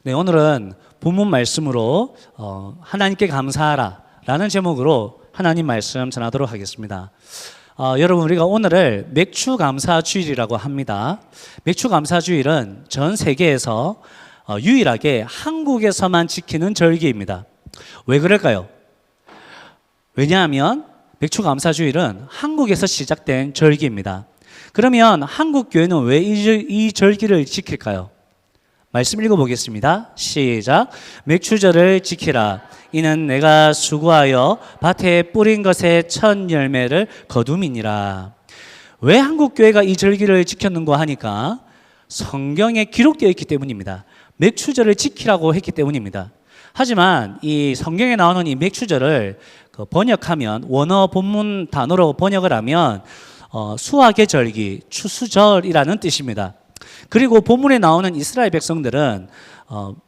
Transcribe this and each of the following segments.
네, 오늘은 본문 말씀으로 하나님께 감사하라 라는 제목으로 하나님 말씀 전하도록 하겠습니다. 여러분, 우리가 오늘을 맥추감사주일이라고 합니다. 맥추감사주일은 전 세계에서 유일하게 한국에서만 지키는 절기입니다. 왜 그럴까요? 왜냐하면 맥추감사주일은 한국에서 시작된 절기입니다. 그러면 한국 교회는 왜 이 절기를 지킬까요? 말씀 읽어보겠습니다. 시작. 맥추절을 지키라. 이는 내가 수고하여 밭에 뿌린 것의 첫 열매를 거둠이니라. 왜 한국 교회가 이 절기를 지켰는가 하니까 성경에 기록되어 있기 때문입니다. 맥추절을 지키라고 했기 때문입니다. 하지만 이 성경에 나오는 이 맥추절을 번역하면, 원어 본문 단어로 번역을 하면 수확의 절기, 추수절이라는 뜻입니다. 그리고 본문에 나오는 이스라엘 백성들은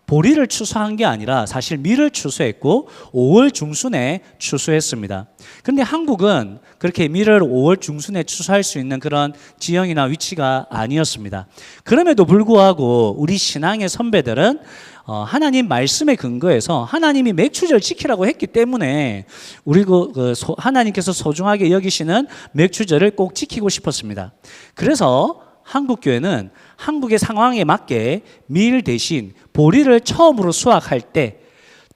보리를 추수한 게 아니라 사실 밀을 추수했고 5월 중순에 추수했습니다. 그런데 한국은 그렇게 밀을 5월 중순에 추수할 수 있는 그런 지형이나 위치가 아니었습니다. 그럼에도 불구하고 우리 신앙의 선배들은 하나님 말씀에 근거해서 하나님이 맥추절 지키라고 했기 때문에 우리 하나님께서 소중하게 여기시는 맥추절을 꼭 지키고 싶었습니다. 그래서 한국 교회는 한국의 상황에 맞게 밀 대신 보리를 처음으로 수확할 때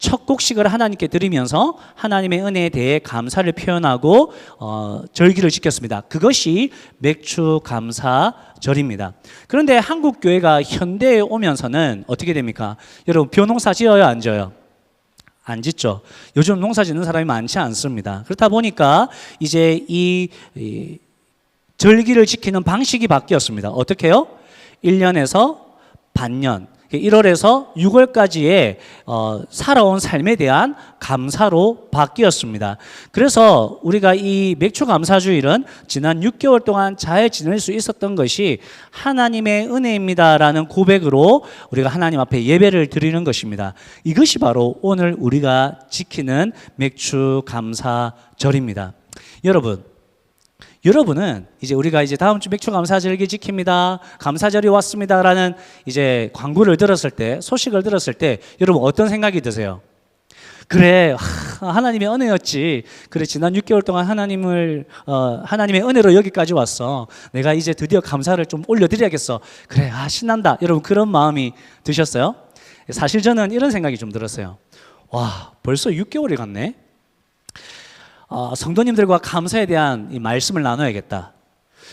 첫 곡식을 하나님께 드리면서 하나님의 은혜에 대해 감사를 표현하고 절기를 지켰습니다. 그것이 맥추감사절입니다. 그런데 한국 교회가 현대에 오면서는 어떻게 됩니까? 여러분, 벼농사 지어요, 안 지어요? 안 짓죠. 요즘 농사 짓는 사람이 많지 않습니다. 그렇다 보니까 이제 이 절기를 지키는 방식이 바뀌었습니다. 어떻게 해요? 1년에서 반년, 1월에서 6월까지의 살아온 삶에 대한 감사로 바뀌었습니다. 그래서 우리가 이 맥추감사주일은 지난 6개월 동안 잘 지낼 수 있었던 것이 하나님의 은혜입니다라는 고백으로 우리가 하나님 앞에 예배를 드리는 것입니다. 이것이 바로 오늘 우리가 지키는 맥추감사절입니다. 여러분은 이제 우리가 이제 다음 주 맥추감사절기 지킵니다, 감사절이 왔습니다라는 이제 광고를 들었을 때, 소식을 들었을 때 여러분 어떤 생각이 드세요? 그래, 하나님의 은혜였지. 그래, 지난 6개월 동안 하나님의 은혜로 여기까지 왔어. 내가 이제 드디어 감사를 좀 올려드려야겠어. 그래, 신난다. 여러분, 그런 마음이 드셨어요? 사실 저는 이런 생각이 좀 들었어요. 와, 벌써 6개월이 갔네. 성도님들과 감사에 대한 이 말씀을 나눠야겠다.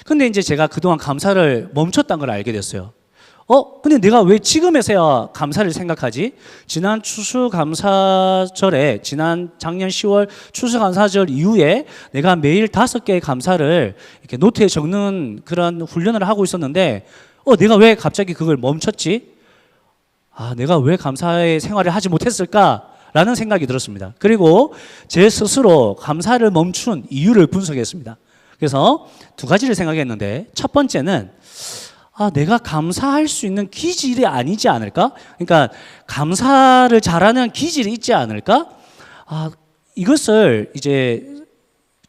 근데 이제 제가 그동안 감사를 멈췄다는 걸 알게 됐어요. 근데 내가 왜 지금에서야 감사를 생각하지? 지난 추수감사절에, 지난 작년 10월 추수감사절 이후에 내가 매일 5개의 감사를 이렇게 노트에 적는 그런 훈련을 하고 있었는데, 내가 왜 갑자기 그걸 멈췄지? 내가 왜 감사의 생활을 하지 못했을까? 라는 생각이 들었습니다. 그리고 제 스스로 감사를 멈춘 이유를 분석했습니다. 그래서 두 가지를 생각했는데, 첫 번째는 내가 감사할 수 있는 기질이 아니지 않을까? 그러니까 감사를 잘하는 기질이 있지 않을까? 이것을 이제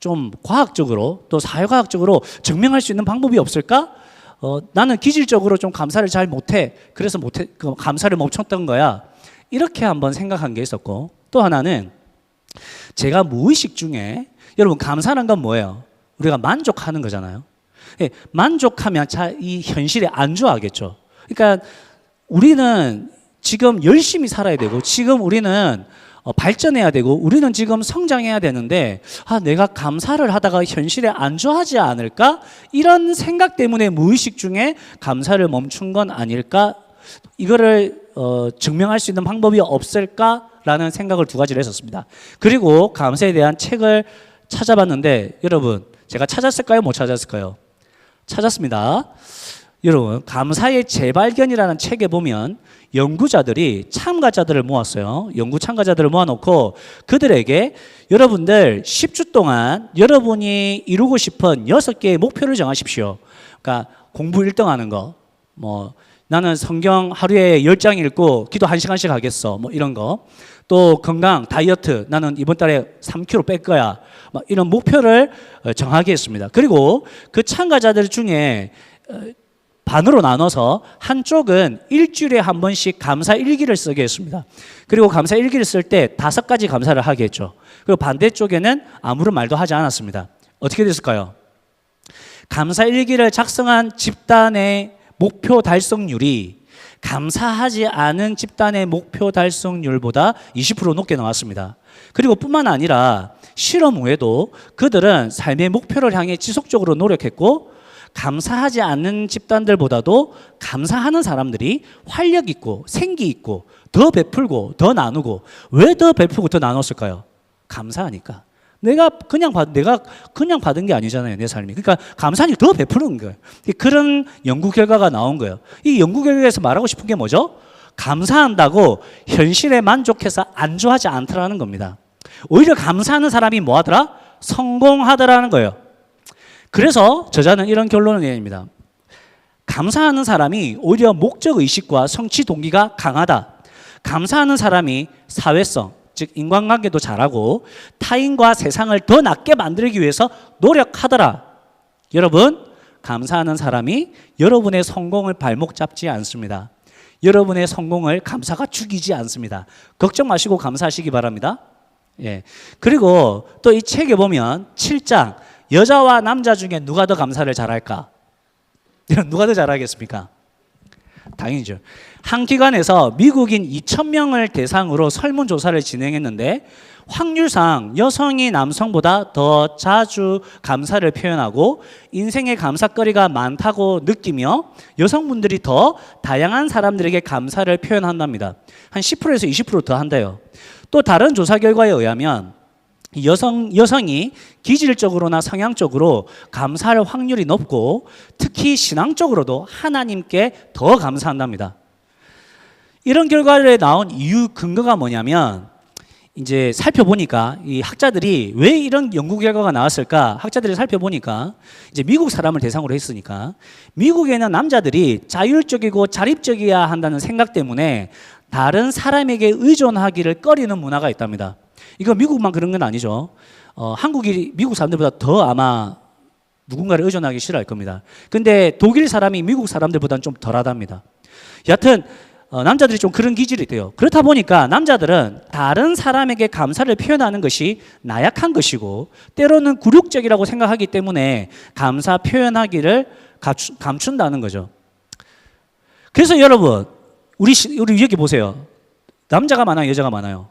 좀 과학적으로 또 사회과학적으로 증명할 수 있는 방법이 없을까? 나는 기질적으로 좀 감사를 잘 못해. 그래서 감사를 멈췄던 거야. 이렇게 한번 생각한 게 있었고, 또 하나는 제가 무의식 중에, 여러분, 감사란 건 뭐예요? 우리가 만족하는 거잖아요. 만족하면 이 현실에 안주하겠죠. 그러니까 우리는 지금 열심히 살아야 되고, 지금 우리는 발전해야 되고, 우리는 지금 성장해야 되는데, 내가 감사를 하다가 현실에 안주하지 않을까? 이런 생각 때문에 무의식 중에 감사를 멈춘 건 아닐까? 이거를 증명할 수 있는 방법이 없을까라는 생각을 두 가지를 했었습니다. 그리고 감사에 대한 책을 찾아봤는데, 여러분, 제가 찾았을까요? 못 찾았을까요? 찾았습니다. 여러분, 감사의 재발견이라는 책에 보면 연구자들이 참가자들을 모았어요. 연구 참가자들을 모아놓고 그들에게 여러분들 10주 동안 여러분이 이루고 싶은 6개의 목표를 정하십시오. 그러니까 공부 1등 하는 거, 나는 성경 하루에 10장 읽고 기도 1시간씩 하겠어. 이런 거. 또 건강, 다이어트. 나는 이번 달에 3kg 뺄 거야. 이런 목표를 정하게 했습니다. 그리고 그 참가자들 중에 반으로 나눠서 한쪽은 일주일에 한 번씩 감사 일기를 쓰게 했습니다. 그리고 감사 일기를 쓸 때 5가지 감사를 하게 했죠. 그리고 반대쪽에는 아무런 말도 하지 않았습니다. 어떻게 됐을까요? 감사 일기를 작성한 집단의 목표 달성률이 감사하지 않은 집단의 목표 달성률보다 20% 높게 나왔습니다. 그리고 뿐만 아니라 실험 후에도 그들은 삶의 목표를 향해 지속적으로 노력했고, 감사하지 않는 집단들보다도 감사하는 사람들이 활력 있고 생기 있고 더 베풀고 더 나누고, 왜 더 베풀고 더 나눴을까요? 감사하니까. 내가 그냥 받은 게 아니잖아요, 내 삶이. 그러니까 감사하니까 더 베푸는 거예요. 그런 연구 결과가 나온 거예요. 이 연구 결과에서 말하고 싶은 게 뭐죠? 감사한다고 현실에 만족해서 안주하지 않더라는 겁니다. 오히려 감사하는 사람이 뭐 하더라? 성공하더라는 거예요. 그래서 저자는 이런 결론을 내립니다. 감사하는 사람이 오히려 목적의식과 성취 동기가 강하다. 감사하는 사람이 사회성, 즉 인간관계도 잘하고 타인과 세상을 더 낫게 만들기 위해서 노력하더라. 여러분, 감사하는 사람이 여러분의 성공을 발목 잡지 않습니다. 여러분의 성공을 감사가 죽이지 않습니다. 걱정 마시고 감사하시기 바랍니다. 예. 그리고 또 이 책에 보면 7장, 여자와 남자 중에 누가 더 감사를 잘할까? 누가 더 잘하겠습니까? 당연히죠. 한 기관에서 미국인 2,000명을 대상으로 설문조사를 진행했는데, 확률상 여성이 남성보다 더 자주 감사를 표현하고 인생의 감사거리가 많다고 느끼며, 여성분들이 더 다양한 사람들에게 감사를 표현한답니다. 한 10%에서 20% 더 한대요. 또 다른 조사 결과에 의하면 여성이 기질적으로나 성향적으로 감사할 확률이 높고, 특히 신앙적으로도 하나님께 더 감사한답니다. 이런 결과를 나온 이유 근거가 뭐냐면, 이제 살펴보니까 이 학자들이 왜 이런 연구 결과가 나왔을까? 학자들이 살펴보니까 이제 미국 사람을 대상으로 했으니까, 미국에는 남자들이 자율적이고 자립적이어야 한다는 생각 때문에 다른 사람에게 의존하기를 꺼리는 문화가 있답니다. 이거 미국만 그런 건 아니죠. 한국이 미국 사람들보다 더 아마 누군가를 의존하기 싫어할 겁니다. 근데 독일 사람이 미국 사람들보다는 좀 덜하답니다. 여하튼 남자들이 좀 그런 기질이 돼요. 그렇다 보니까 남자들은 다른 사람에게 감사를 표현하는 것이 나약한 것이고, 때로는 굴욕적이라고 생각하기 때문에 감사 표현하기를 감춘다는 거죠. 그래서 여러분, 우리 여기 보세요. 남자가 많아요, 여자가 많아요?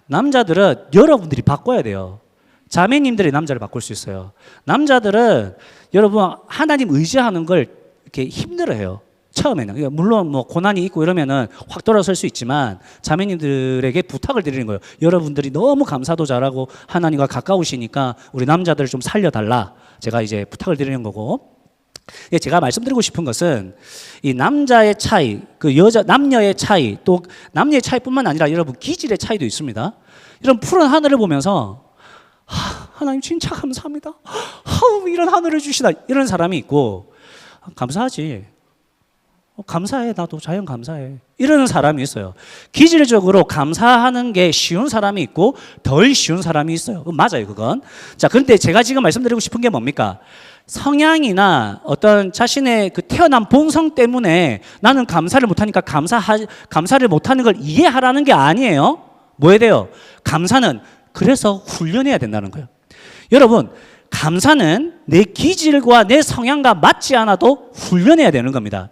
남자들은 여러분들이 바꿔야 돼요. 자매님들이 남자를 바꿀 수 있어요. 남자들은 여러분 하나님 의지하는 걸 이렇게 힘들어해요. 처음에는. 물론 뭐 고난이 있고 이러면은 확 돌아설 수 있지만, 자매님들에게 부탁을 드리는 거예요. 여러분들이 너무 감사도 잘하고 하나님과 가까우시니까 우리 남자들을 좀 살려달라. 제가 이제 부탁을 드리는 거고. 제가 말씀드리고 싶은 것은 이 남자의 차이, 남녀의 차이, 또 남녀의 차이뿐만 아니라 여러분 기질의 차이도 있습니다. 이런 푸른 하늘을 보면서 하나님 진짜 감사합니다. 이런 하늘을 주시다, 이런 사람이 있고, 감사하지. 감사해, 나도 자연 감사해, 이러는 사람이 있어요. 기질적으로 감사하는 게 쉬운 사람이 있고 덜 쉬운 사람이 있어요. 맞아요, 그건. 자, 그런데 제가 지금 말씀드리고 싶은 게 뭡니까? 성향이나 어떤 자신의 그 태어난 본성 때문에 나는 감사를 못하니까 감사를 못하는 걸 이해하라는 게 아니에요. 뭐 해야 돼요? 감사는 그래서 훈련해야 된다는 거예요. 여러분, 감사는 내 기질과 내 성향과 맞지 않아도 훈련해야 되는 겁니다.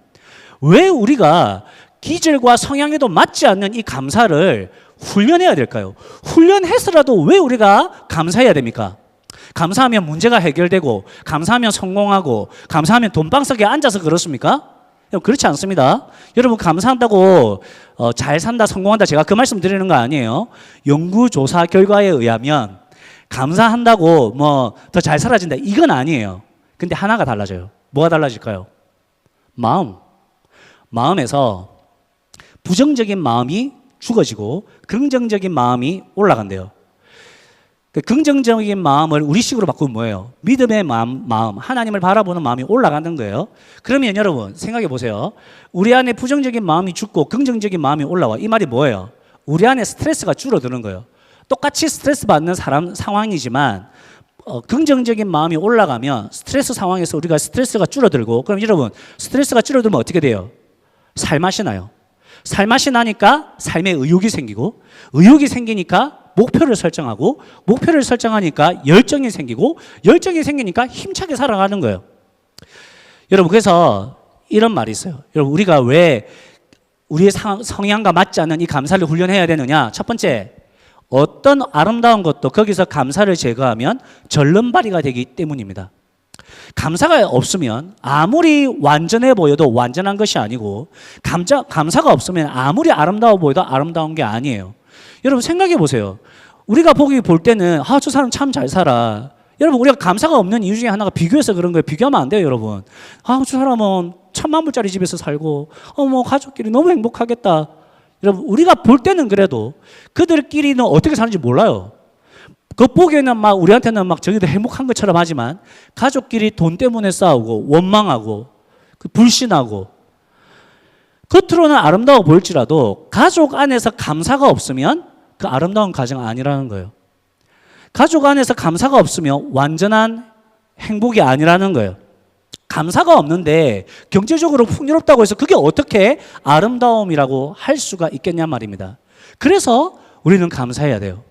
왜 우리가 기질과 성향에도 맞지 않는 이 감사를 훈련해야 될까요? 훈련해서라도 왜 우리가 감사해야 됩니까? 감사하면 문제가 해결되고, 감사하면 성공하고, 감사하면 돈방석에 앉아서 그렇습니까? 그렇지 않습니다. 여러분, 감사한다고 잘 산다, 성공한다, 제가 그 말씀 드리는 거 아니에요. 연구조사 결과에 의하면 감사한다고 뭐 더 잘 살아진다, 이건 아니에요. 근데 하나가 달라져요. 뭐가 달라질까요? 마음에서 부정적인 마음이 죽어지고 긍정적인 마음이 올라간대요. 그 긍정적인 마음을 우리식으로 바꾸면 뭐예요? 믿음의 마음, 하나님을 바라보는 마음이 올라가는 거예요. 그러면 여러분 생각해 보세요. 우리 안에 부정적인 마음이 죽고 긍정적인 마음이 올라와. 이 말이 뭐예요? 우리 안에 스트레스가 줄어드는 거예요. 똑같이 스트레스 받는 상황이지만 긍정적인 마음이 올라가면 스트레스 상황에서 우리가 스트레스가 줄어들고, 그럼 여러분 스트레스가 줄어들면 어떻게 돼요? 살맛이 나요. 살맛이 나니까 삶에 의욕이 생기고, 의욕이 생기니까 목표를 설정하고, 목표를 설정하니까 열정이 생기고, 열정이 생기니까 힘차게 살아가는 거예요. 여러분, 그래서 이런 말이 있어요. 여러분, 우리가 왜 우리의 성향과 맞지 않는 이 감사를 훈련해야 되느냐? 첫 번째, 어떤 아름다운 것도 거기서 감사를 제거하면 절름발이가 되기 때문입니다. 감사가 없으면 아무리 완전해 보여도 완전한 것이 아니고, 감사가 없으면 아무리 아름다워 보여도 아름다운 게 아니에요. 여러분 생각해 보세요. 우리가 볼 때는 저 사람 참 잘 살아. 여러분, 우리가 감사가 없는 이유 중에 하나가 비교해서 그런 거예요. 비교하면 안 돼요, 여러분. 저 사람은 1,000,000불짜리 집에서 살고, 가족끼리 너무 행복하겠다. 여러분, 우리가 볼 때는 그래도 그들끼리는 어떻게 사는지 몰라요. 겉보기에는 우리한테는 저기도 행복한 것처럼 하지만, 가족끼리 돈 때문에 싸우고, 원망하고, 불신하고, 겉으로는 아름다워 보일지라도 가족 안에서 감사가 없으면 그 아름다운 가정 아니라는 거예요. 가족 안에서 감사가 없으면 완전한 행복이 아니라는 거예요. 감사가 없는데 경제적으로 풍요롭다고 해서 그게 어떻게 아름다움이라고 할 수가 있겠냐 말입니다. 그래서 우리는 감사해야 돼요.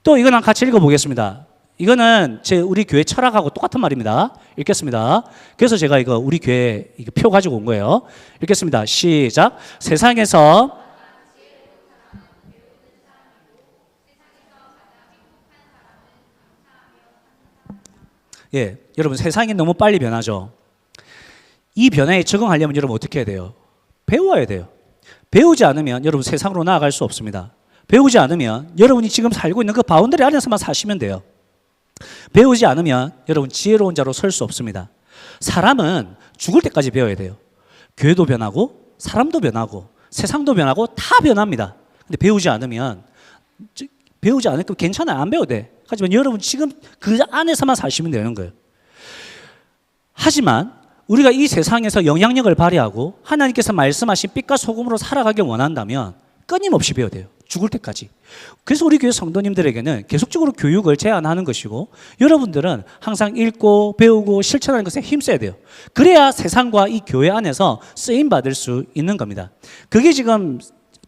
또 이거는 같이 읽어보겠습니다. 이거는 우리 교회 철학하고 똑같은 말입니다. 읽겠습니다. 그래서 제가 이거 우리 교회 표 가지고 온 거예요. 읽겠습니다. 시작. 세상에서 여러분, 세상이 너무 빨리 변하죠. 이 변화에 적응하려면 여러분 어떻게 해야 돼요? 배워야 돼요. 배우지 않으면 여러분 세상으로 나아갈 수 없습니다. 배우지 않으면 여러분이 지금 살고 있는 그 바운더리 안에서만 사시면 돼요. 배우지 않으면 여러분 지혜로운 자로 설 수 없습니다. 사람은 죽을 때까지 배워야 돼요. 교회도 변하고, 사람도 변하고, 세상도 변하고, 다 변합니다. 근데 배우지 않으면 괜찮아요. 안 배워도 돼. 하지만 여러분 지금 그 안에서만 사시면 되는 거예요. 하지만 우리가 이 세상에서 영향력을 발휘하고 하나님께서 말씀하신 빛과 소금으로 살아가길 원한다면 끊임없이 배워야 돼요. 죽을 때까지. 그래서 우리 교회 성도님들에게는 계속적으로 교육을 제안하는 것이고, 여러분들은 항상 읽고 배우고 실천하는 것에 힘써야 돼요. 그래야 세상과 이 교회 안에서 쓰임받을 수 있는 겁니다. 그게 지금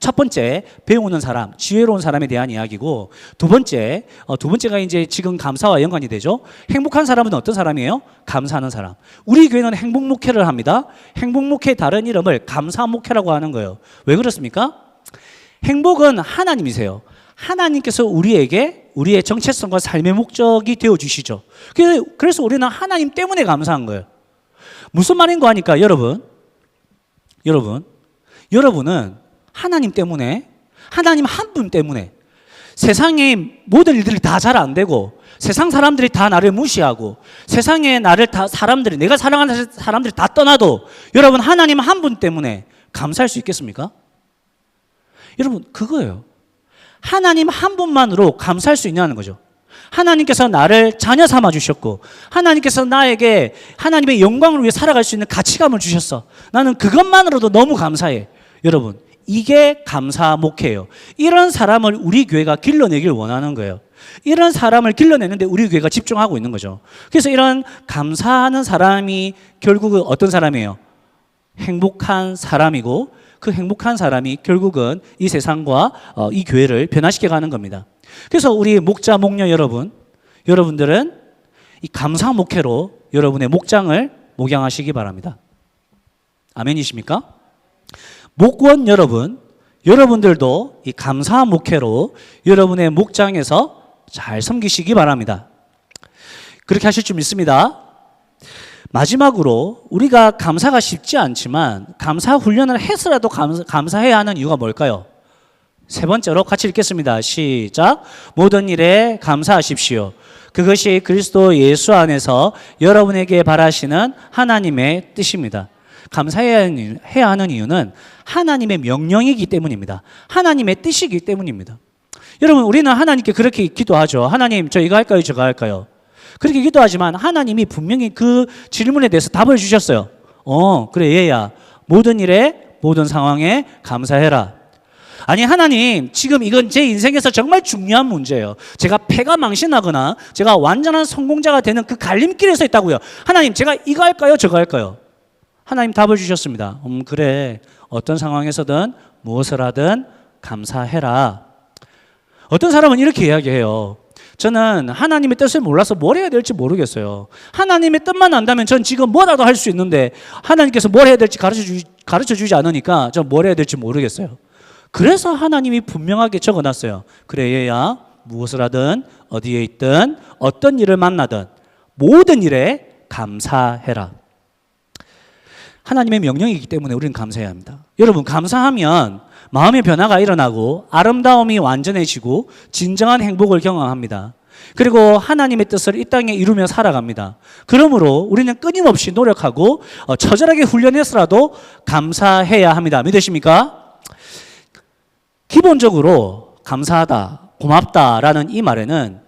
첫 번째, 배우는 사람, 지혜로운 사람에 대한 이야기고, 두 번째가 이제 지금 감사와 연관이 되죠. 행복한 사람은 어떤 사람이에요? 감사하는 사람. 우리 교회는 행복 목회를 합니다. 행복 목회의 다른 이름을 감사 목회라고 하는 거예요. 왜 그렇습니까? 행복은 하나님이세요. 하나님께서 우리에게 우리의 정체성과 삶의 목적이 되어주시죠. 그래서 우리는 하나님 때문에 감사한 거예요. 무슨 말인가 하니까 여러분은 하나님 때문에, 하나님 한 분 때문에 세상의 모든 일들이 다 잘 안 되고, 세상 사람들이 다 나를 무시하고, 세상에 내가 사랑하는 사람들이 다 떠나도 여러분 하나님 한 분 때문에 감사할 수 있겠습니까? 여러분, 그거예요. 하나님 한 분만으로 감사할 수 있냐는 거죠. 하나님께서 나를 자녀 삼아 주셨고, 하나님께서 나에게 하나님의 영광을 위해 살아갈 수 있는 가치감을 주셨어. 나는 그것만으로도 너무 감사해. 여러분, 이게 감사 목회예요. 이런 사람을 우리 교회가 길러내길 원하는 거예요. 이런 사람을 길러내는데 우리 교회가 집중하고 있는 거죠. 그래서 이런 감사하는 사람이 결국은 어떤 사람이에요? 행복한 사람이고, 그 행복한 사람이 결국은 이 세상과 이 교회를 변화시켜 가는 겁니다. 그래서 우리 목자, 목녀 여러분들은 이 감사 목회로 여러분의 목장을 목양하시기 바랍니다. 아멘이십니까? 목원 여러분들도 이 감사 목회로 여러분의 목장에서 잘 섬기시기 바랍니다. 그렇게 하실 줄 믿습니다. 마지막으로 우리가 감사가 쉽지 않지만 감사 훈련을 해서라도 감사해야 하는 이유가 뭘까요? 세 번째로 같이 읽겠습니다. 시작. 모든 일에 감사하십시오. 그것이 그리스도 예수 안에서 여러분에게 바라시는 하나님의 뜻입니다. 감사해야 하는 이유는 하나님의 명령이기 때문입니다. 하나님의 뜻이기 때문입니다. 여러분, 우리는 하나님께 그렇게 기도하죠. 하나님, 저 이거 할까요? 저거 할까요? 그렇게 기도하지만 하나님이 분명히 그 질문에 대해서 답을 주셨어요. 그래, 얘야. 모든 일에, 모든 상황에 감사해라. 아니 하나님, 지금 이건 제 인생에서 정말 중요한 문제예요. 제가 패가 망신하거나 제가 완전한 성공자가 되는 그 갈림길에 서 있다고요. 하나님, 제가 이거 할까요? 저거 할까요? 하나님 답을 주셨습니다. 그래, 어떤 상황에서든 무엇을 하든 감사해라. 어떤 사람은 이렇게 이야기해요. 저는 하나님의 뜻을 몰라서 뭘 해야 될지 모르겠어요. 하나님의 뜻만 안다면 전 지금 뭐라도 할 수 있는데 하나님께서 뭘 해야 될지 가르쳐 주지 않으니까 전 뭘 해야 될지 모르겠어요. 그래서 하나님이 분명하게 적어놨어요. 그래, 얘야, 무엇을 하든 어디에 있든 어떤 일을 만나든 모든 일에 감사해라. 하나님의 명령이기 때문에 우리는 감사해야 합니다. 여러분, 감사하면 마음의 변화가 일어나고 아름다움이 완전해지고 진정한 행복을 경험합니다. 그리고 하나님의 뜻을 이 땅에 이루며 살아갑니다. 그러므로 우리는 끊임없이 노력하고 처절하게 훈련해서라도 감사해야 합니다. 믿으십니까? 기본적으로 감사하다, 고맙다라는 이 말에는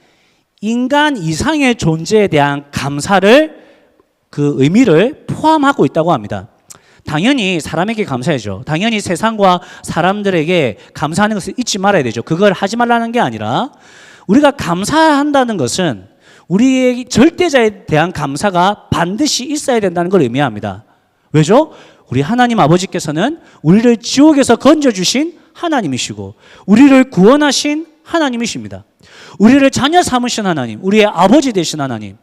인간 이상의 존재에 대한 감사를, 그 의미를 포함하고 있다고 합니다. 당연히 사람에게 감사해야죠. 당연히 세상과 사람들에게 감사하는 것을 잊지 말아야 되죠. 그걸 하지 말라는 게 아니라 우리가 감사한다는 것은 우리의 절대자에 대한 감사가 반드시 있어야 된다는 걸 의미합니다. 왜죠? 우리 하나님 아버지께서는 우리를 지옥에서 건져주신 하나님이시고 우리를 구원하신 하나님이십니다. 우리를 자녀 삼으신 하나님, 우리의 아버지 되신 하나님,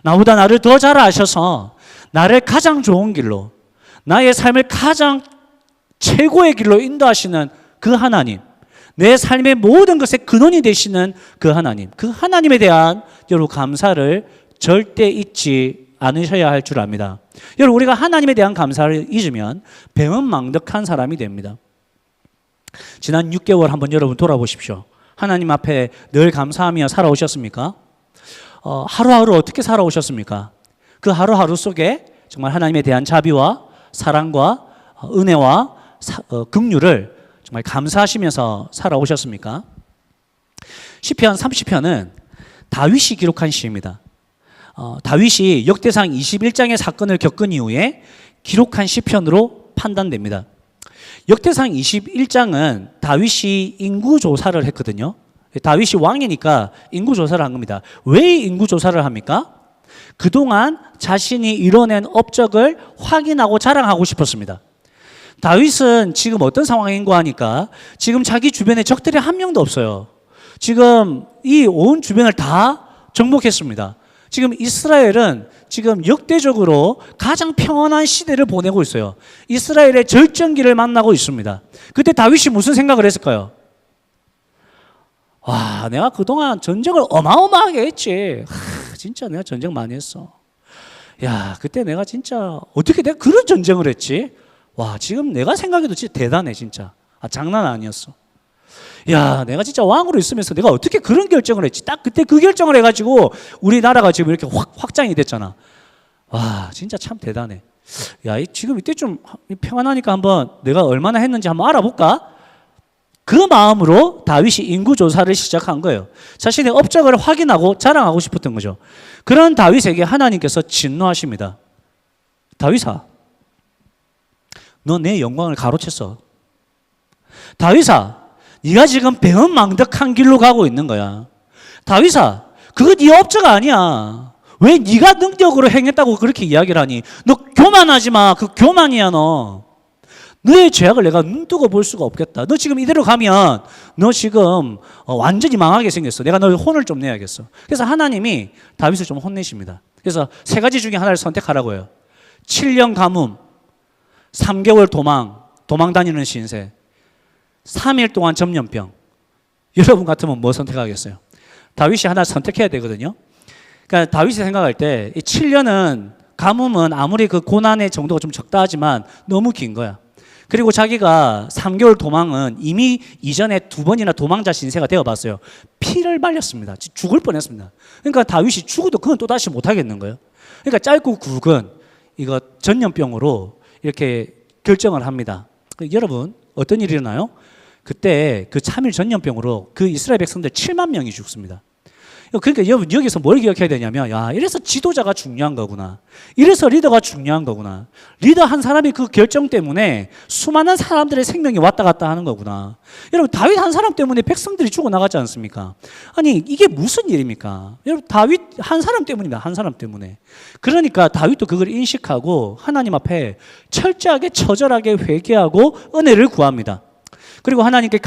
나보다 나를 더 잘 아셔서 나를 가장 좋은 길로, 나의 삶을 가장 최고의 길로 인도하시는 그 하나님, 내 삶의 모든 것의 근원이 되시는 그 하나님, 그 하나님에 대한 여러분 감사를 절대 잊지 않으셔야 할 줄 압니다. 여러분, 우리가 하나님에 대한 감사를 잊으면 배은망덕한 사람이 됩니다. 지난 6개월 한번 여러분 돌아보십시오. 하나님 앞에 늘 감사하며 살아오셨습니까? 하루하루 어떻게 살아오셨습니까? 그 하루하루 속에 정말 하나님에 대한 자비와 사랑과 은혜와 긍휼을 정말 감사하시면서 살아오셨습니까? 시편 30편은 다윗이 기록한 시입니다. 다윗이 역대상 21장의 사건을 겪은 이후에 기록한 시편으로 판단됩니다. 역대상 21장은 다윗이 인구조사를 했거든요. 다윗이 왕이니까 인구조사를 한 겁니다. 왜 인구조사를 합니까? 그동안 자신이 이뤄낸 업적을 확인하고 자랑하고 싶었습니다. 다윗은 지금 어떤 상황인가 하니까 지금 자기 주변에 적들이 한 명도 없어요. 지금 이 온 주변을 다 정복했습니다. 지금 이스라엘은 지금 역대적으로 가장 평온한 시대를 보내고 있어요. 이스라엘의 절정기를 만나고 있습니다. 그때 다윗이 무슨 생각을 했을까요? 와, 내가 그동안 전쟁을 어마어마하게 했지. 진짜 내가 전쟁 많이 했어. 야, 그때 내가 진짜 어떻게 내가 그런 전쟁을 했지? 와, 지금 내가 생각해도 진짜 대단해, 진짜. 장난 아니었어. 야, 내가 진짜 왕으로 있으면서 내가 어떻게 그런 결정을 했지? 딱 그때 그 결정을 해가지고 우리나라가 지금 이렇게 확장이 됐잖아. 와, 진짜 참 대단해. 야, 지금 이때 좀 평안하니까 한번 내가 얼마나 했는지 한번 알아볼까? 그 마음으로 다윗이 인구조사를 시작한 거예요. 자신의 업적을 확인하고 자랑하고 싶었던 거죠. 그런 다윗에게 하나님께서 진노하십니다. 다윗아, 너 내 영광을 가로챘어. 다윗아, 네가 지금 배은망덕한 길로 가고 있는 거야. 다윗아, 그거 네 업적 아니야. 왜 네가 능력으로 행했다고 그렇게 이야기를 하니? 너 교만하지 마. 그 교만이야, 너. 너의 죄악을 내가 눈뜨고 볼 수가 없겠다. 너 지금 이대로 가면 너 지금 완전히 망하게 생겼어. 내가 널 혼을 좀 내야겠어. 그래서 하나님이 다윗을 좀 혼내십니다. 그래서 세 가지 중에 하나를 선택하라고 해요. 7년 가뭄, 3개월 도망 다니는 신세, 3일 동안 전염병. 여러분 같으면 뭐 선택하겠어요? 다윗이 하나 선택해야 되거든요. 그러니까 다윗이 생각할 때 이 7년은 가뭄은 아무리 그 고난의 정도가 좀 적다 하지만 너무 긴 거야. 그리고 자기가 3개월 도망은 이미 이전에 2번이나 도망자 신세가 되어봤어요. 피를 말렸습니다. 죽을 뻔했습니다. 그러니까 다윗이 죽어도 그건 또 다시 못 하겠는 거예요. 그러니까 짧고 굵은 이거 전염병으로 이렇게 결정을 합니다. 여러분, 어떤 일이 일어나요? 그때 그 3일 전염병으로 그 이스라엘 백성들 7만 명이 죽습니다. 그러니까 여기서 뭘 기억해야 되냐면, 야, 이래서 지도자가 중요한 거구나. 이래서 리더가 중요한 거구나. 리더 한 사람이 그 결정 때문에 수많은 사람들의 생명이 왔다 갔다 하는 거구나. 여러분, 다윗 한 사람 때문에 백성들이 죽어나갔지 않습니까? 아니, 이게 무슨 일입니까? 여러분, 다윗 한 사람 때문입니다. 한 사람 때문에. 그러니까 다윗도 그걸 인식하고 하나님 앞에 철저하게 처절하게 회개하고 은혜를 구합니다. 그리고 하나님께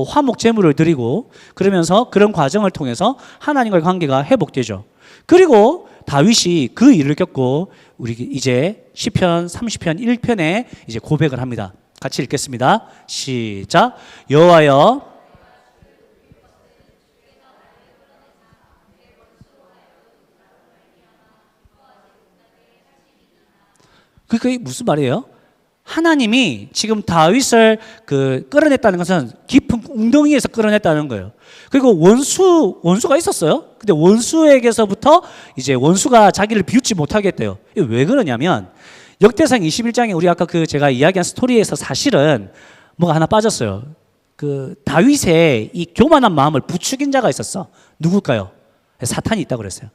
화목 제물을 드리고 그러면서 그런 과정을 통해서 하나님과의 관계가 회복되죠. 그리고 다윗이 그 일을 겪고 우리 이제 시편 30편 1편에 이제 고백을 합니다. 같이 읽겠습니다. 시작. 여호와여, 그게 무슨 말이에요? 하나님이 지금 다윗을 끌어냈다는 것은 깊은 웅덩이에서 끌어냈다는 거예요. 그리고 원수가 있었어요. 근데 원수에게서부터 이제 원수가 자기를 비웃지 못하게 했대요. 왜 그러냐면 역대상 21장에 우리 아까 제가 이야기한 스토리에서 사실은 뭐가 하나 빠졌어요. 다윗의 이 교만한 마음을 부추긴 자가 있었어. 누굴까요? 사탄이 있다고 그랬어요.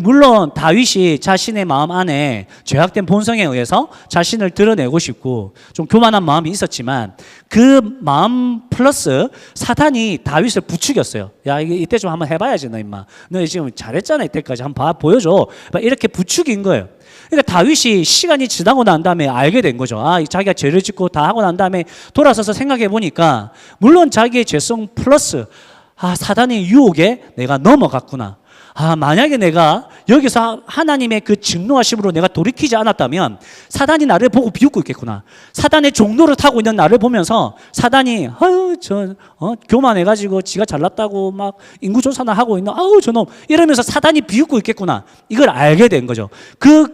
물론 다윗이 자신의 마음 안에 죄악된 본성에 의해서 자신을 드러내고 싶고 좀 교만한 마음이 있었지만 그 마음 플러스 사탄이 다윗을 부추겼어요. 야, 이때 좀 한번 해봐야지, 너 임마. 너 지금 잘했잖아, 이때까지 한번 보여줘. 이렇게 부추긴 거예요. 그러니까 다윗이 시간이 지나고 난 다음에 알게 된 거죠. 아, 자기가 죄를 짓고 다 하고 난 다음에 돌아서서 생각해 보니까 물론 자기의 죄성 플러스 사단의 유혹에 내가 넘어갔구나. 만약에 내가 여기서 하나님의 그 증노하심으로 내가 돌이키지 않았다면 사단이 나를 보고 비웃고 있겠구나. 사단의 종로를 타고 있는 나를 보면서 사단이 교만해가지고 지가 잘났다고 막 인구조사나 하고 있는 저놈 이러면서 사단이 비웃고 있겠구나. 이걸 알게 된 거죠.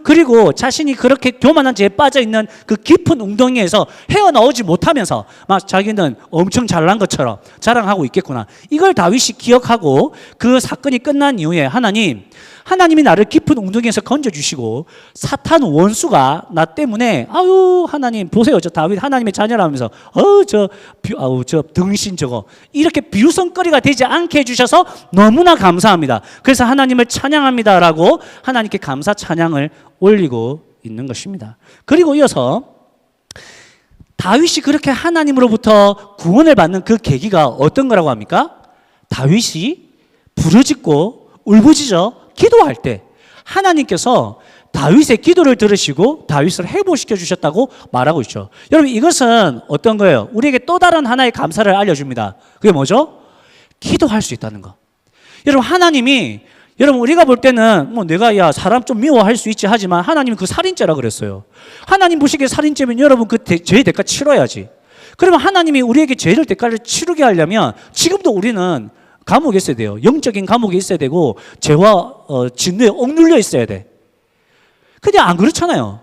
그리고 자신이 그렇게 교만한 죄에 빠져 있는 그 깊은 웅덩이에서 헤어나오지 못하면서 막 자기는 엄청 잘난 것처럼 자랑하고 있겠구나. 이걸 다윗이 기억하고 그 사건이 끝난 이후에 하나님이 나를 깊은 웅덩이에서 건져주시고 사탄 원수가 나 때문에 하나님 보세요, 저 다윗 하나님의 자녀라면서 저 등신 저거 이렇게 비웃음거리가 되지 않게 해주셔서 너무나 감사합니다. 그래서 하나님을 찬양합니다라고 하나님께 감사 찬양을 올리고 있는 것입니다. 그리고 이어서 다윗이 그렇게 하나님으로부터 구원을 받는 그 계기가 어떤 거라고 합니까? 다윗이 부르짖고 울부짖어 기도할 때 하나님께서 다윗의 기도를 들으시고 다윗을 회복시켜 주셨다고 말하고 있죠. 여러분, 이것은 어떤 거예요? 우리에게 또 다른 하나의 감사를 알려줍니다. 그게 뭐죠? 기도할 수 있다는 거. 여러분 우리가 볼 때는 내가 사람 좀 미워할 수 있지 하지만 하나님은 그 살인죄라 그랬어요. 하나님 보시기에 살인죄면 여러분 그 죄의 대가 치러야지. 그러면 하나님이 우리에게 죄를 대가를 치르게 하려면 지금도 우리는 감옥에 있어야 돼요. 영적인 감옥에 있어야 되고 죄와 진노에 억눌려 있어야 돼. 근데 안 그렇잖아요.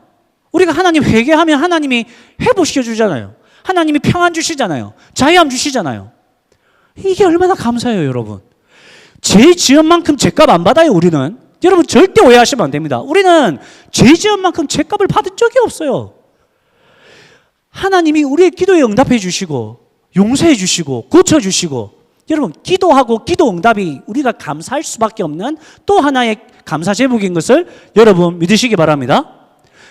우리가 하나님 회개하면 하나님이 회복시켜 주잖아요. 하나님이 평안 주시잖아요. 자유함 주시잖아요. 이게 얼마나 감사해요, 여러분. 죄 지은 만큼 죄값 안 받아요, 우리는. 여러분 절대 오해하시면 안 됩니다. 우리는 죄 지은 만큼 죄값을 받은 적이 없어요. 하나님이 우리의 기도에 응답해 주시고 용서해 주시고 고쳐 주시고, 여러분 기도하고 기도 응답이 우리가 감사할 수밖에 없는 또 하나의 감사 제목인 것을 여러분 믿으시기 바랍니다.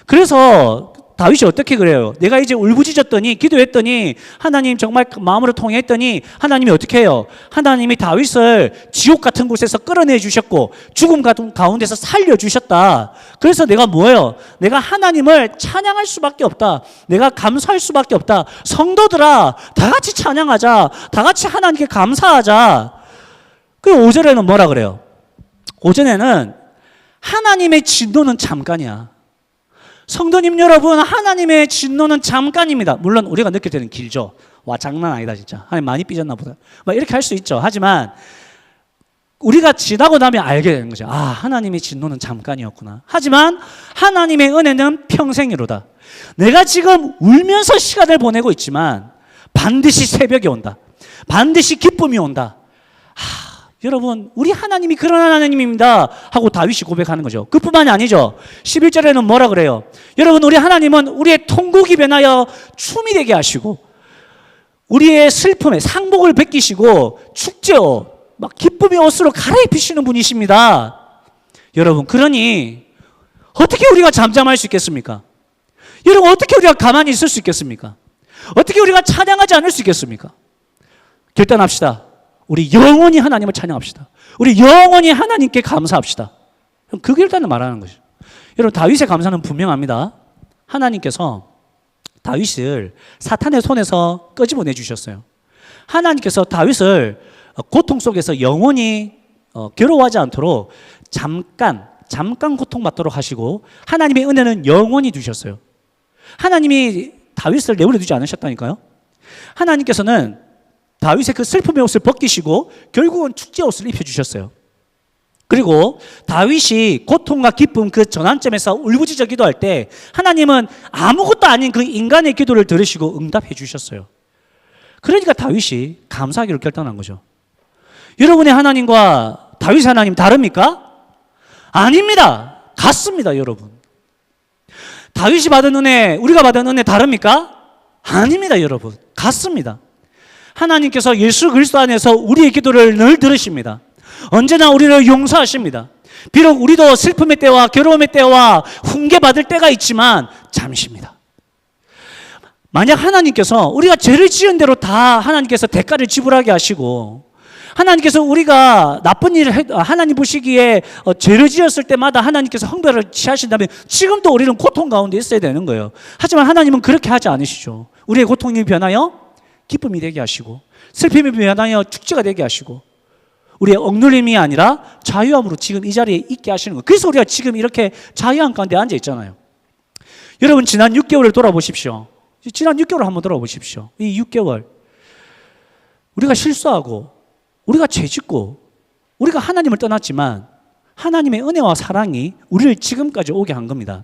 그래서 다윗이 어떻게 그래요? 내가 이제 울부짖었더니 기도했더니 하나님 정말 마음으로 통했더니 하나님이 어떻게 해요? 하나님이 다윗을 지옥 같은 곳에서 끌어내 주셨고 죽음 가운데서 살려주셨다. 그래서 내가 뭐예요? 내가 하나님을 찬양할 수밖에 없다. 내가 감사할 수밖에 없다. 성도들아, 다 같이 찬양하자. 다 같이 하나님께 감사하자. 그 5절에는 뭐라 그래요? 5절에는 하나님의 진노는 잠깐이야. 성도님 여러분, 하나님의 진노는 잠깐입니다. 물론 우리가 느낄 때는 길죠. 와, 장난 아니다 진짜. 하나님 많이 삐졌나 보다. 막 이렇게 할 수 있죠. 하지만 우리가 지나고 나면 알게 되는 거죠. 하나님의 진노는 잠깐이었구나. 하지만 하나님의 은혜는 평생이로다. 내가 지금 울면서 시간을 보내고 있지만 반드시 새벽이 온다. 반드시 기쁨이 온다. 여러분, 우리 하나님이 그런 하나님입니다 하고 다윗이 고백하는 거죠. 그뿐만이 아니죠. 11절에는 뭐라 그래요? 여러분, 우리 하나님은 우리의 통곡이 변하여 춤이 되게 하시고 우리의 슬픔에 상복을 베끼시고 축제요, 막 기쁨의 옷으로 갈아입히시는 분이십니다. 여러분, 그러니 어떻게 우리가 잠잠할 수 있겠습니까? 여러분, 어떻게 우리가 가만히 있을 수 있겠습니까? 어떻게 우리가 찬양하지 않을 수 있겠습니까? 결단합시다. 우리 영원히 하나님을 찬양합시다. 우리 영원히 하나님께 감사합시다. 그 결단을 말하는 것이죠. 여러분, 다윗의 감사는 분명합니다. 하나님께서 다윗을 사탄의 손에서 끄집어내 주셨어요. 하나님께서 다윗을 고통 속에서 영원히 괴로워하지 않도록 잠깐 고통받도록 하시고 하나님의 은혜는 영원히 두셨어요. 하나님이 다윗을 내버려 두지 않으셨다니까요. 하나님께서는 다윗의 그 슬픔의 옷을 벗기시고 결국은 축제 옷을 입혀주셨어요. 그리고 다윗이 고통과 기쁨 그 전환점에서 울부짖어 기도할 때 하나님은 아무것도 아닌 그 인간의 기도를 들으시고 응답해 주셨어요. 그러니까 다윗이 감사하기로 결단한 거죠. 여러분의 하나님과 다윗의 하나님 다릅니까? 아닙니다. 같습니다, 여러분. 다윗이 받은 은혜, 우리가 받은 은혜 다릅니까? 아닙니다, 여러분. 같습니다. 하나님께서 예수 그리스도 안에서 우리의 기도를 늘 들으십니다. 언제나 우리를 용서하십니다. 비록 우리도 슬픔의 때와 괴로움의 때와 훈계받을 때가 있지만 잠시입니다. 만약 하나님께서 우리가 죄를 지은 대로 다 하나님께서 대가를 지불하게 하시고 하나님께서 우리가 나쁜 일을 하나님 보시기에 죄를 지었을 때마다 하나님께서 형벌을 취하신다면 지금도 우리는 고통 가운데 있어야 되는 거예요. 하지만 하나님은 그렇게 하지 않으시죠. 우리의 고통이 변하여 기쁨이 되게 하시고 슬픔이 변하여 축제가 되게 하시고 우리의 억눌림이 아니라 자유함으로 지금 이 자리에 있게 하시는 거예요. 그래서 우리가 지금 이렇게 자유함 가운데 앉아 있잖아요. 여러분, 지난 6개월을 돌아보십시오. 지난 6개월을 한번 돌아보십시오. 이 6개월 우리가 실수하고 우리가 죄짓고 우리가 하나님을 떠났지만 하나님의 은혜와 사랑이 우리를 지금까지 오게 한 겁니다.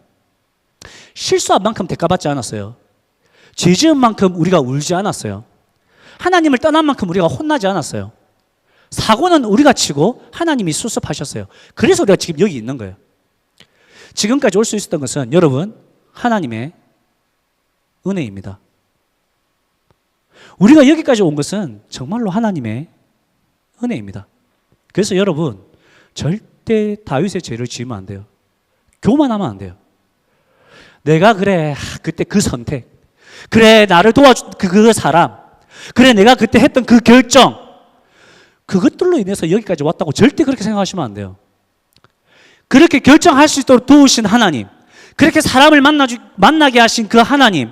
실수한 만큼 대가받지 않았어요. 죄 지은 만큼 우리가 울지 않았어요. 하나님을 떠난 만큼 우리가 혼나지 않았어요. 사고는 우리가 치고 하나님이 수습하셨어요. 그래서 우리가 지금 여기 있는 거예요. 지금까지 올 수 있었던 것은 여러분, 하나님의 은혜입니다. 우리가 여기까지 온 것은 정말로 하나님의 은혜입니다. 그래서 여러분, 절대 다윗의 죄를 지으면 안 돼요. 교만하면 안 돼요. 내가 그래, 그때 그 선택, 그래, 나를 도와준 그 사람, 그래, 내가 그때 했던 그 결정, 그것들로 인해서 여기까지 왔다고 절대 그렇게 생각하시면 안 돼요. 그렇게 결정할 수 있도록 도우신 하나님, 그렇게 사람을 만나게 하신 그 하나님,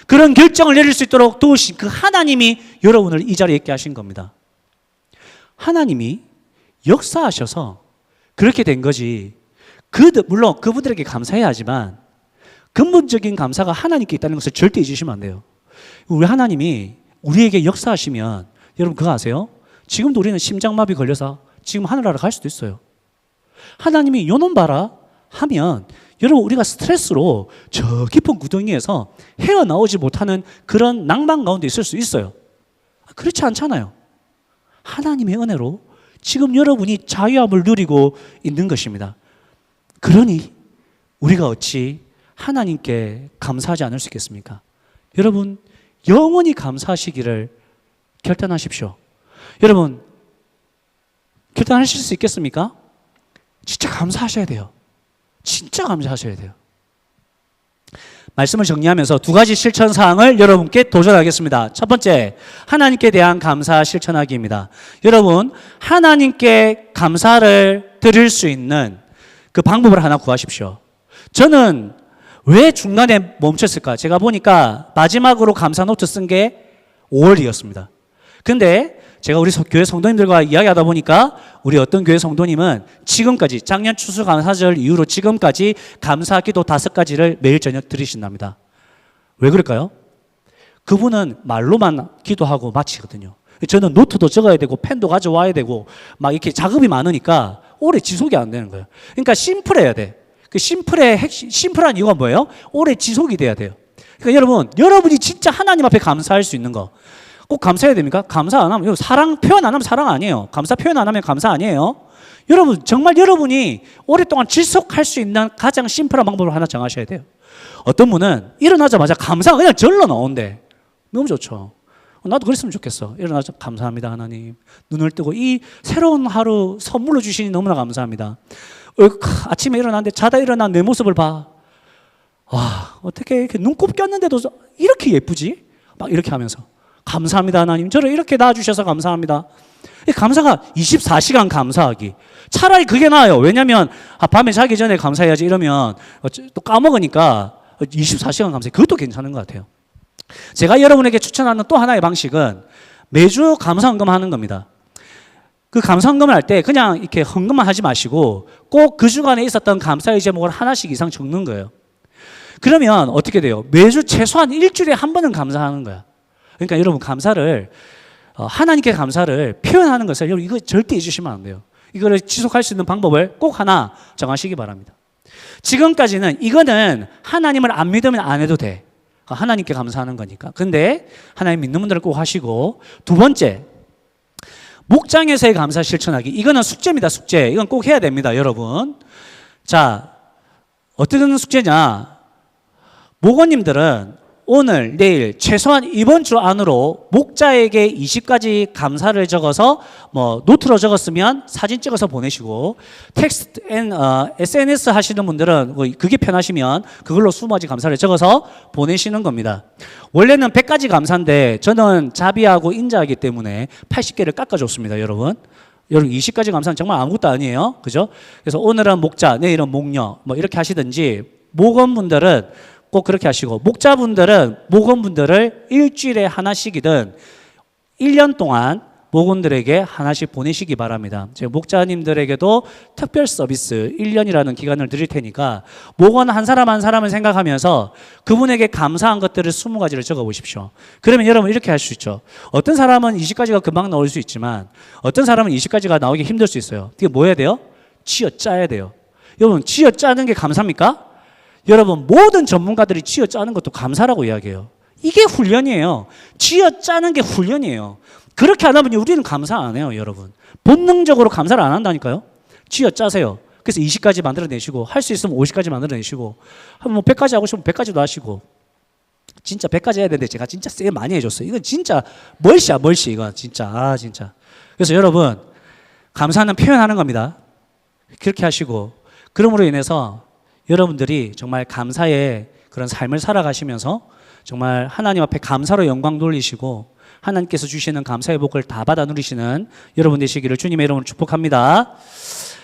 그런 결정을 내릴 수 있도록 도우신 그 하나님이 여러분을 이 자리에 있게 하신 겁니다. 하나님이 역사하셔서 그렇게 된 거지. 물론 그분들에게 감사해야 하지만 근본적인 감사가 하나님께 있다는 것을 절대 잊으시면 안 돼요. 우리 하나님이 우리에게 역사하시면 여러분 그거 아세요? 지금도 우리는 심장마비 걸려서 지금 하늘나라 갈 수도 있어요. 하나님이 요놈 봐라 하면 여러분 우리가 스트레스로 저 깊은 구덩이에서 헤어나오지 못하는 그런 낭만 가운데 있을 수 있어요. 그렇지 않잖아요. 하나님의 은혜로 지금 여러분이 자유함을 누리고 있는 것입니다. 그러니 우리가 어찌 하나님께 감사하지 않을 수 있겠습니까? 여러분 영원히 감사하시기를 결단하십시오. 여러분 결단하실 수 있겠습니까? 진짜 감사하셔야 돼요. 진짜 감사하셔야 돼요. 말씀을 정리하면서 두 가지 실천 사항을 여러분께 도전하겠습니다. 첫 번째, 하나님께 대한 감사 실천하기입니다. 여러분, 하나님께 감사를 드릴 수 있는 그 방법을 하나 구하십시오. 저는 왜 중간에 멈췄을까? 제가 보니까 마지막으로 감사 노트 쓴 게 5월이었습니다. 근데 제가 우리 교회 성도님들과 이야기하다 보니까 우리 어떤 교회 성도님은 지금까지 작년 추수감사절 이후로 지금까지 감사 기도 5가지를 매일 저녁 드리신답니다. 왜 그럴까요? 그분은 말로만 기도하고 마치거든요. 저는 노트도 적어야 되고 펜도 가져와야 되고 막 이렇게 작업이 많으니까 오래 지속이 안 되는 거예요. 그러니까 심플해야 돼. 그 심플한 이유가 뭐예요? 오래 지속이 돼야 돼요. 그러니까 여러분이 진짜 하나님 앞에 감사할 수 있는 거 꼭 감사해야 됩니까? 감사 안 하면, 사랑 표현 안 하면 사랑 아니에요. 감사 표현 안 하면 감사 아니에요. 여러분, 정말 여러분이 오랫동안 지속할 수 있는 가장 심플한 방법을 하나 정하셔야 돼요. 어떤 분은 일어나자마자 감사가 그냥 절로 나온대. 너무 좋죠. 나도 그랬으면 좋겠어. 일어나서 감사합니다 하나님. 눈을 뜨고 이 새로운 하루 선물로 주시니 너무나 감사합니다. 아침에 일어났는데 자다 일어난 내 모습을 봐. 와, 어떻게 이렇게 눈곱 꼈는데도 이렇게 예쁘지? 막 이렇게 하면서 감사합니다 하나님. 저를 이렇게 낳아주셔서 감사합니다. 이 감사가 24시간 감사하기. 차라리 그게 나아요. 왜냐하면 밤에 자기 전에 감사해야지 이러면 또 까먹으니까 24시간 감사해. 그것도 괜찮은 것 같아요. 제가 여러분에게 추천하는 또 하나의 방식은 매주 감사헌금 하는 겁니다. 그 감사헌금을 할 때 그냥 이렇게 헌금만 하지 마시고 꼭 그 주간에 있었던 감사의 제목을 하나씩 이상 적는 거예요. 그러면 어떻게 돼요? 매주 최소한 일주일에 한 번은 감사하는 거야. 그러니까 여러분 감사를 하나님께 감사를 표현하는 것을 여러분 이거 절대 잊으시면 안 돼요. 이거를 지속할 수 있는 방법을 꼭 하나 정하시기 바랍니다. 지금까지는 이거는 하나님을 안 믿으면 안 해도 돼. 하나님께 감사하는 거니까. 근데 하나님 믿는 분들은 꼭 하시고, 두 번째 목장에서의 감사 실천하기. 이거는 숙제입니다. 숙제. 이건 꼭 해야 됩니다, 여러분. 자, 어떤 숙제냐? 목원님들은 오늘, 내일, 최소한 이번 주 안으로 목자에게 20가지 감사를 적어서 노트로 적었으면 사진 찍어서 보내시고, 텍스트 SNS 하시는 분들은 그게 편하시면 그걸로 20가지 감사를 적어서 보내시는 겁니다. 원래는 100가지 감사인데 저는 자비하고 인자하기 때문에 80개를 깎아줬습니다, 여러분. 여러분 20가지 감사는 정말 아무것도 아니에요. 그죠? 그래서 오늘은 목자, 내일은 목녀 이렇게 하시든지, 목원분들은 꼭 그렇게 하시고, 목자분들은 목원분들을 일주일에 하나씩이든 1년 동안 목원들에게 하나씩 보내시기 바랍니다. 제가 목자님들에게도 특별 서비스 1년이라는 기간을 드릴 테니까 목원 한 사람 한 사람을 생각하면서 그분에게 감사한 것들을 20가지를 적어보십시오. 그러면 여러분 이렇게 할 수 있죠. 어떤 사람은 20가지가 금방 나올 수 있지만 어떤 사람은 20가지가 나오기 힘들 수 있어요. 그게 뭐 해야 돼요? 쥐어짜야 돼요. 여러분 쥐어짜는 게 감사합니까? 여러분 모든 전문가들이 쥐어짜는 것도 감사라고 이야기해요. 이게 훈련이에요. 쥐어짜는 게 훈련이에요. 그렇게 안 하면 우리는 감사 안 해요, 여러분. 본능적으로 감사를 안 한다니까요. 쥐어짜세요. 그래서 20가지 만들어내시고, 할 수 있으면 50가지 만들어내시고, 100가지 하고 싶으면 100가지도 하시고. 진짜 100가지 해야 되는데 제가 진짜 세게 많이 해줬어요. 이건 진짜 멀씨야, 멀씨. 이거 진짜 진짜. 그래서 여러분 감사는 표현하는 겁니다. 그렇게 하시고, 그러므로 인해서 여러분들이 정말 감사의 그런 삶을 살아가시면서 정말 하나님 앞에 감사로 영광 돌리시고 하나님께서 주시는 감사의 복을 다 받아 누리시는 여러분 되시기를 주님의 이름으로 축복합니다.